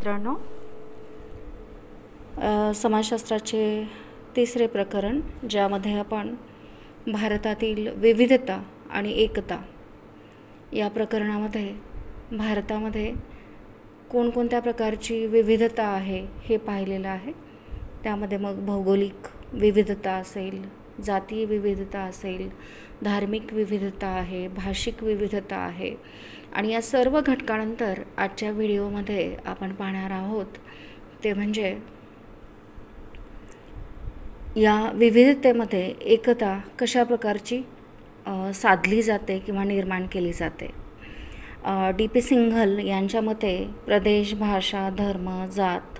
मित्रांनो, समाजशास्त्राचे तिसरे प्रकरण ज्यामध्ये आपण भारतातील विविधता आणि एकता या प्रकरणामध्ये भारतामध्ये कोणकोणत्या प्रकारची विविधता आहे हे पाहिलेलं आहे। त्यामध्ये मग भौगोलिक विविधता असेल, जातीय विविधता असेल, धार्मिक विविधता आहे, भाषिक विविधता आहे आणि या सर्व घटकांनंतर आजच्या व्हिडिओमध्ये आपण पाहणार आहोत ते म्हणजे या विविधतेमध्ये एकता कशा प्रकारची साधली जाते किंवा निर्माण केली जाते। डी.पी. सिंघल यांच्या मते प्रदेश, भाषा, धर्म, जात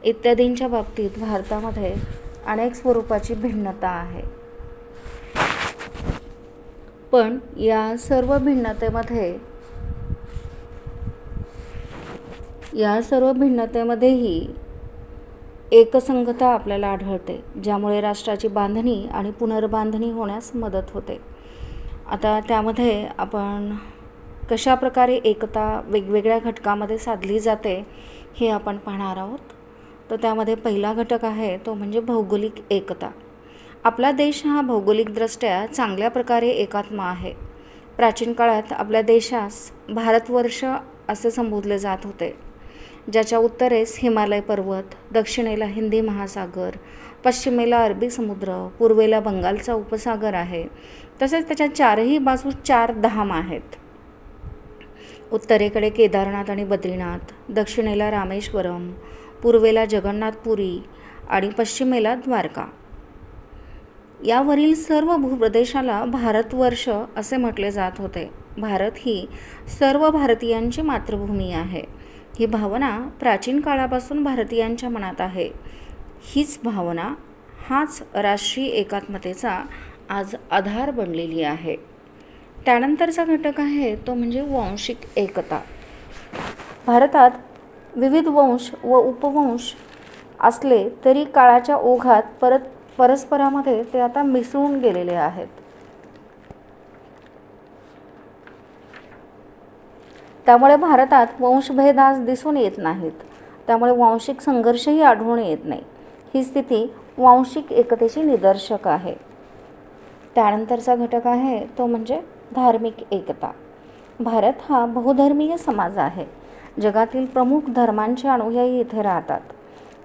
इत्यादींच्या बाबतीत भारतामध्ये अनेक स्वरूपाची भिन्नता आहे, पण या सर्व भिन्नतेमध्येही एकसंगता आपल्याला आढळते, ज्यामुळे राष्ट्राची बांधणी आणि पुनर्बांधणी होण्यास मदत होते। आता त्यामध्ये आपण कशा प्रकारे एकता वेगवेगळ्या घटकामध्ये साधली जाते हे आपण पाहणार आहोत। तर त्यामध्ये पहिला घटक आहे तो म्हणजे भौगोलिक एकता। आपला देश हा भौगोलिकदृष्ट्या चांगल्या प्रकारे एकात्म आहे। प्राचीन काळात आपल्या देशास भारतवर्ष असे संबोधले जात होते, ज्याच्या उत्तरेस हिमालय पर्वत, दक्षिणेला हिंदी महासागर, पश्चिमेला अरबी समुद्र, पूर्वेला बंगालचा उपसागर आहे। तसेच त्याच्या चारही बाजूस 4 धाम आहेत। उत्तरेकडे केदारनाथ आणि बद्रीनाथ, दक्षिणेला रामेश्वरम, पूर्वेला जगन्नाथपुरी आणि पश्चिमेला द्वारका। यावरील सर्व भूप्रदेशाला भारतवर्ष असे म्हटले जात होते। भारत ही सर्व भारतीयांची मातृभूमी आहे। ही भावना प्राचीन काळापासून भारतीयांच्या मनात आहे। हीच भावना हाच राष्ट्रीय एकात्मतेचा आज आधार बनलेली आहे। त्यानंतरचा घटक आहे तो म्हणजे वांशिक एकता। भारतात विविध वंश व उपवंश असले तरी काळाच्या ओघात परस्परामध्ये ते आता मिसळून गेलेले आहेत। त्यामुळे भारतात वंशभेद आज दिसून येत नाहीत, त्यामुळे वांशिक संघर्षही आढळून येत नाही। ही स्थिती वांशिक एकतेची निदर्शक आहे। त्यानंतरचा घटक आहे तो म्हणजे धार्मिक एकता। भारत हा बहुधर्मीय समाज आहे। जगातील प्रमुख धर्मांचे अनुयायी इथे राहतात।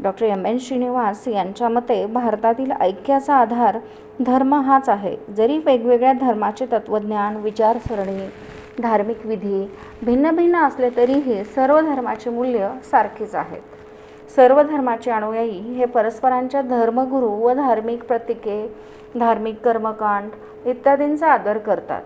Doctor M.N. श्रीनिवास यांच्या मते भारतातील ऐक्याचा आधार धर्म हाच आहे। जरी वेगवेगळ्या धर्माचे तत्त्वज्ञान, विचारसरणी, धार्मिक विधी भिन्न भिन्न असले तरीही सर्व धर्माचे मूल्य सारखेच आहेत। सर्व धर्माचे अनुयायी हे परस्परांच्या धर्मगुरू व धार्मिक प्रतीके, धार्मिक कर्मकांड इत्यादींचा आदर करतात।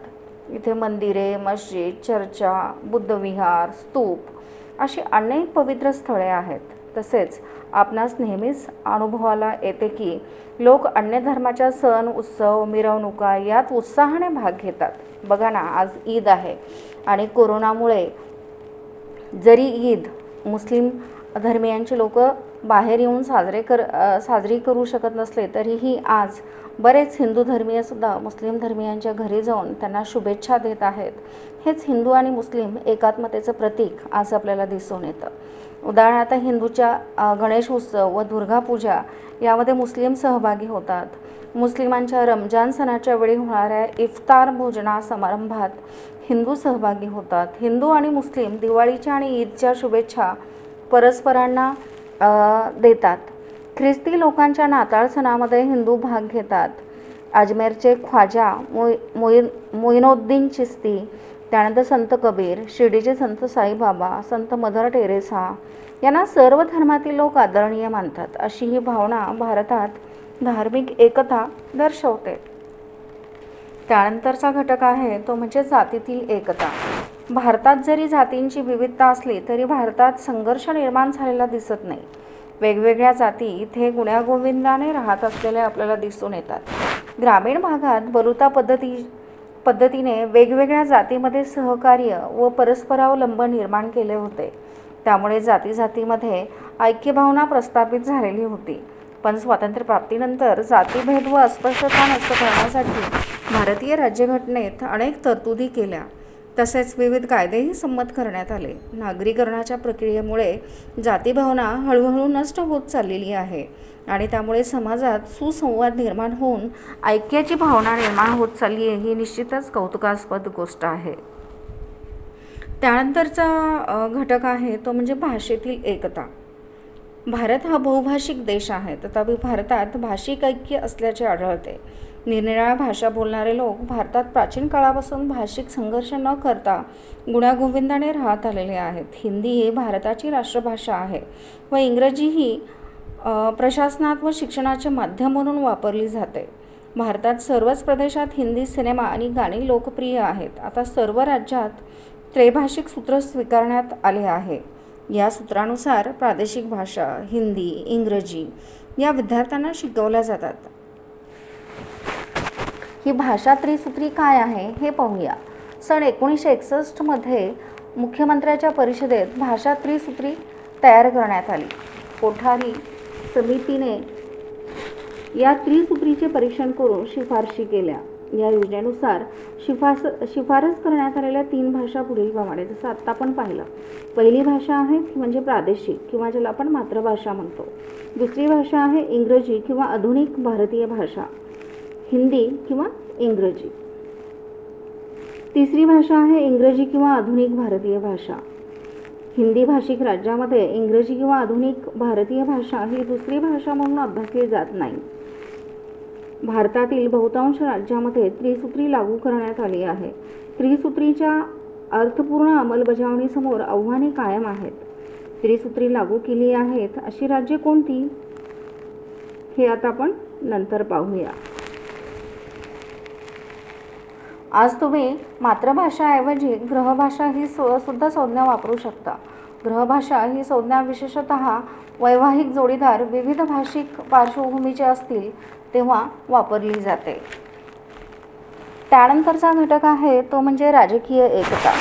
इथे मंदिरे, मस्जिद, चर्चा, बुद्धविहार, स्तूप अशी अनेक पवित्र स्थळे आहेत। तसेच आपणास नेहमीच अनुभवाला येते की लोक अन्य धर्माच्या सण, उत्सव, मिरवणुका यात उत्साहाने भाग घेतात। बघा ना, आज ईद आहे आणि कोरोनामुळे जरी ईद मुस्लिम धर्मियांची लोक बाहेर येऊन साजरी करू शकत नसले तरीही आज बरेच हिंदू धर्मीय सुद्धा मुस्लिम धर्मियांच्या घरी जाऊन त्यांना शुभेच्छा देत आहेत। हेच हिंदू आणि मुस्लिम एकात्मतेचं प्रतीक आज आपल्याला दिसून येतं। उदाहरणार्थ हिंदूच्या गणेश उत्सव व दुर्गा पूजा यामध्ये मुस्लिम सहभागी होतात। मुस्लिमांच्या रमजान सणाच्या वेळी होणाऱ्या इफ्तार भोजना समारंभात हिंदू सहभागी होतात। हिंदू आणि मुस्लिम दिवाळीच्या आणि ईदच्या शुभेच्छा परस्परांना देतात। ख्रिस्ती लोकांच्या नाताळ सणामध्ये हिंदू भाग घेतात। अजमेरचे ख्वाजा मोइनुद्दीन चिश्ती, त्यानंतर संत कबीर, शिर्डीचे संत साईबाबा, संत मदर टेरेसा यांना सर्व धर्मातील लोक आदरणीय मानतात। अशी ही भावना भारतात धार्मिक एकता दर्शवते। त्यानंतरचा घटक आहे तो म्हणजे जातीतील एकता। भारतात जरी जातींची विविधता असली तरी भारतात संघर्ष निर्माण झालेला दिसत नाही। वेगवेगळ्या जाती इथे गुण्यागोविंदाने राहत असलेल्या आपल्याला दिसून येतात। ग्रामीण भागात बलुता पद्धतीने वेगवेगळ्या जातीमध्ये सहकार्य व परस्परावलंबन निर्माण केले होते। त्यामुळे जातीमध्ये ऐक्यभावना प्रस्थापित झालेली होती। पण स्वातंत्र्यप्राप्तीनंतर जातीभेद व अस्पृश्यता नष्ट करण्यासाठी भारतीय राज्यघटनेत अनेक तरतुदी केल्या। तसेच विविध कायदेही संमत करण्यात आले. नागरीकरणाच्या प्रक्रियेमुळे जातीभावना हळूहळू नष्ट होत चाललेली आहे आणि त्यामुळे समाजात सुसंवाद निर्माण होऊन ऐक्याची भावना निर्माण होत चालली आहे. ही निश्चितच कौतुकास्पद गोष्ट आहे. त्यानंतरचा घटक आहे तो म्हणजे भाषेतील एकता. भारत हा बहुभाषिक देश आहे, तथापि भारतात भाषिक ऐक्य असल्याचे आढळते. निरनिराळ्या भाषा बोलणारे लोक भारतात प्राचीन काळापासून भाषिक संघर्ष न करता गुण्यागोविंदाने राहत आलेले आहेत. हिंदी ही भारताची राष्ट्रभाषा आहे व इंग्रजी ही प्रशासनात व शिक्षणाचे माध्यम म्हणून वापरली जाते. भारतात सर्वच प्रदेशात हिंदी सिनेमा आणि गाणी लोकप्रिय आहेत. आता सर्व राज्यात त्रैभाषिक सूत्र स्वीकारण्यात आले आहे. या सूत्रानुसार प्रादेशिक भाषा हिंदी, इंग्रजी या विद्यार्थ्यांना शिकवल्या जातात. ही भाषा त्रिसूत्री काय आहे हे पाहूया. सन 1961 मध्ये मुख्यमंत्र्यांच्या परिषदेत भाषा त्रिसूत्री तयार करण्यात आली. कोठारी समितीने या त्रिसूत्रीचे परीक्षण करून शिफारशी केल्या. या योजनेनुसार शिफारस करण्यात आलेल्या 3 भाषा पुढीलप्रमाणे, जसं आत्ता आपण पाहिलं. पहिली भाषा आहे ती म्हणजे प्रादेशिक किंवा ज्याला आपण मातृभाषा म्हणतो. दुसरी भाषा आहे इंग्रजी किंवा आधुनिक भारतीय भाषा, हिंदी किंवा इंग्रजी. तिसरी भाषा आहे इंग्रजी किंवा आधुनिक भारतीय भाषा. हिंदी भाषिक राज्यामध्ये इंग्रजी किंवा आधुनिक भारतीय भाषा ही दुसरी भाषा म्हणून अभ्यासली जात नाही. भारतातील बहुतांश राज्यामध्ये त्रिसूत्री लागू करण्यात आली आहे. त्रिसूत्रीच्या अर्थपूर्ण अंमलबजावणीसमोर आव्हाने कायम आहेत. त्रिसूत्री लागू केली आहेत अशी राज्ये कोणती हे आता आपण नंतर पाहूया. आज तुम्ही मातृभाषाऐवजी ग्रहभाषा ही सुद्धा संज्ञा वापरू शकता. ग्रहभाषा ही संज्ञा विशेषतः वैवाहिक जोडीदार विविध भाषिक पार्श्वभूमीचे असतील तेव्हा वापरली जाते. त्यानंतरचा घटक आहे तो म्हणजे राजकीय एकता.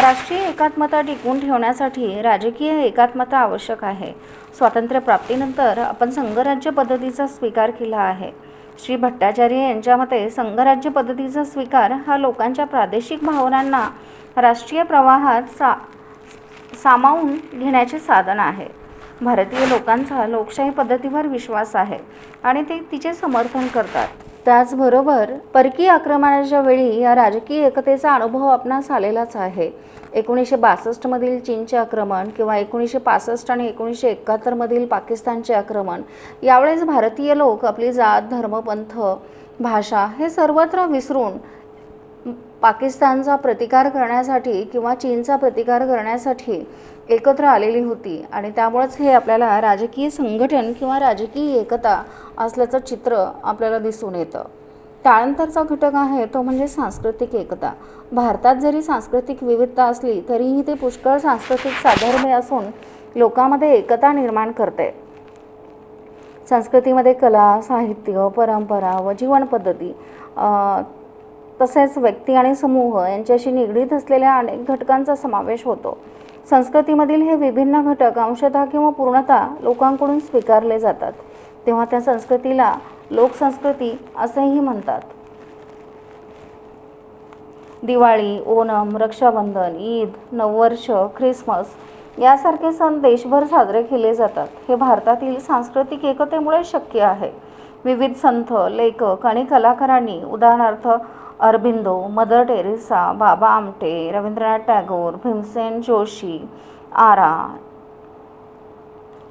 राष्ट्रीय एकात्मता टिकवून ठेवण्यासाठी राजकीय एकात्मता आवश्यक आहे. स्वातंत्र्यप्राप्तीनंतर आपण संघराज्य पद्धतीचा स्वीकार केला आहे. श्री भट्टाचार्य यांच्या मते संघराज्य पद्धतीचा स्वीकार हा लोकांच्या प्रादेशिक भावनांना राष्ट्रीय प्रवाहात सामावून घेण्याचे साधन आहे. भारतीय लोकांचा लोकशाही पद्धतीवर विश्वास आहे आणि ते तिचे समर्थन करतात. त्याचबरोबर परकीय आक्रमणाच्या वेळी या राजकीय एकतेचा अनुभव आपणास आलेलाच आहे. 1962 मधील चीनचे आक्रमण किंवा 1965 आणि 1971 मधील पाकिस्तानचे आक्रमण, यावेळेस भारतीय लोक आपली जात, धर्म, पंथ, भाषा हे सर्वत्र विसरून पाकिस्तानचा प्रतिकार करण्यासाठी किंवा चीनचा प्रतिकार करण्यासाठी एकत्र आलेली होती आणि त्यामुळेच हे आपल्याला राजकीय संघटन किंवा राजकीय एकता असल्याचं चित्र आपल्याला दिसून येतं. त्यानंतरचा घटक आहे तो म्हणजे सांस्कृतिक एकता. भारतात जरी सांस्कृतिक विविधता असली तरीही ते पुष्कळ सांस्कृतिक साधर्म्य असून लोकांमध्ये एकता निर्माण करते. संस्कृतीमध्ये कला, साहित्य, परंपरा व जीवनपद्धती तसेच व्यक्ती आणि समूह यांच्याशी निगडीत असलेल्या अनेक घटकांचा समावेश होतो. संस्कृतीमधील हे विभिन्न घटक अंशतः किंवा पूर्णतः लोकांकडून स्वीकारले जातात, तेव्हा त्या संस्कृतीला लोकसंस्कृती असेही म्हणतात. दिवाळी, ओणम, रक्षाबंधन, ईद, नववर्ष, ख्रिसमस यासारखे सण देशभर साजरे केले जातात. हे भारतातील सांस्कृतिक एकतेमुळे शक्य आहे. विविध संत, लेखक आणि कलाकारांनी उदाहरणार्थ अरबिंदो, मदर टेरेसा, बाबा आमटे, रवींद्रनाथ टागोर, भीमसेन जोशी, आरा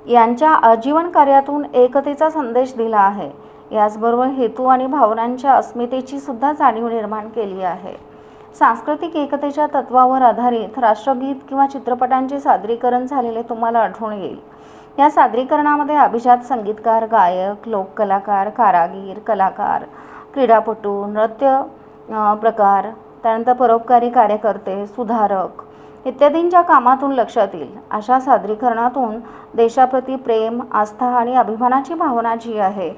यांच्या आजीवन कार्यातून एकतेचा संदेश दिला आहे. याचबरोबर हेतू आणि भावनांच्या अस्मितेची सुद्धा जाणीव निर्माण केली आहे. सांस्कृतिक एकतेच्या तत्वावर आधारित राष्ट्रगीत किंवा चित्रपटांचे सादरीकरण झालेले तुम्हाला आढळून येईल. या सादरीकरणामध्ये अभिजात संगीतकार, गायक, लोककलाकार, कारागीर, कलाकार, क्रीडापटू, नृत्य प्रकार, त्यानंतर परोपकारी कार्यकर्ते, सुधारक इत्यादींच्या कामातून लक्षात येईल. अशा सादरीकरणातून देशाप्रती प्रेम, आस्था आणि अभिमानाची भावना जी आहे,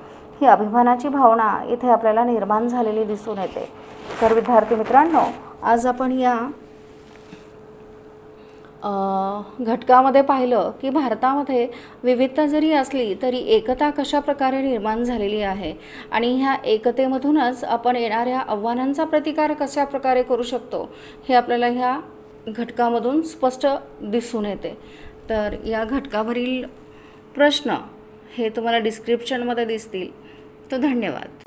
ही अभिमानाची भावना इथे आपल्याला निर्माण झालेली दिसून येते. तर विद्यार्थी मित्रांनो, आज आपण या घटकामध्ये पाहिलं की भारतामध्ये विविधता जरी असली तरी एकता कशा प्रकारे निर्माण झालेली आहे आणि ह्या एकतेमधूनच आपण येणाऱ्या आव्हानांचा प्रतिकार कशा प्रकारे करू शकतो हे आपल्याला ह्या घटकामधून स्पष्ट दिसून येते. तर या घटकावरील प्रश्न हे तुम्हाला डिस्क्रिप्शनमध्ये दिसतील. तर धन्यवाद.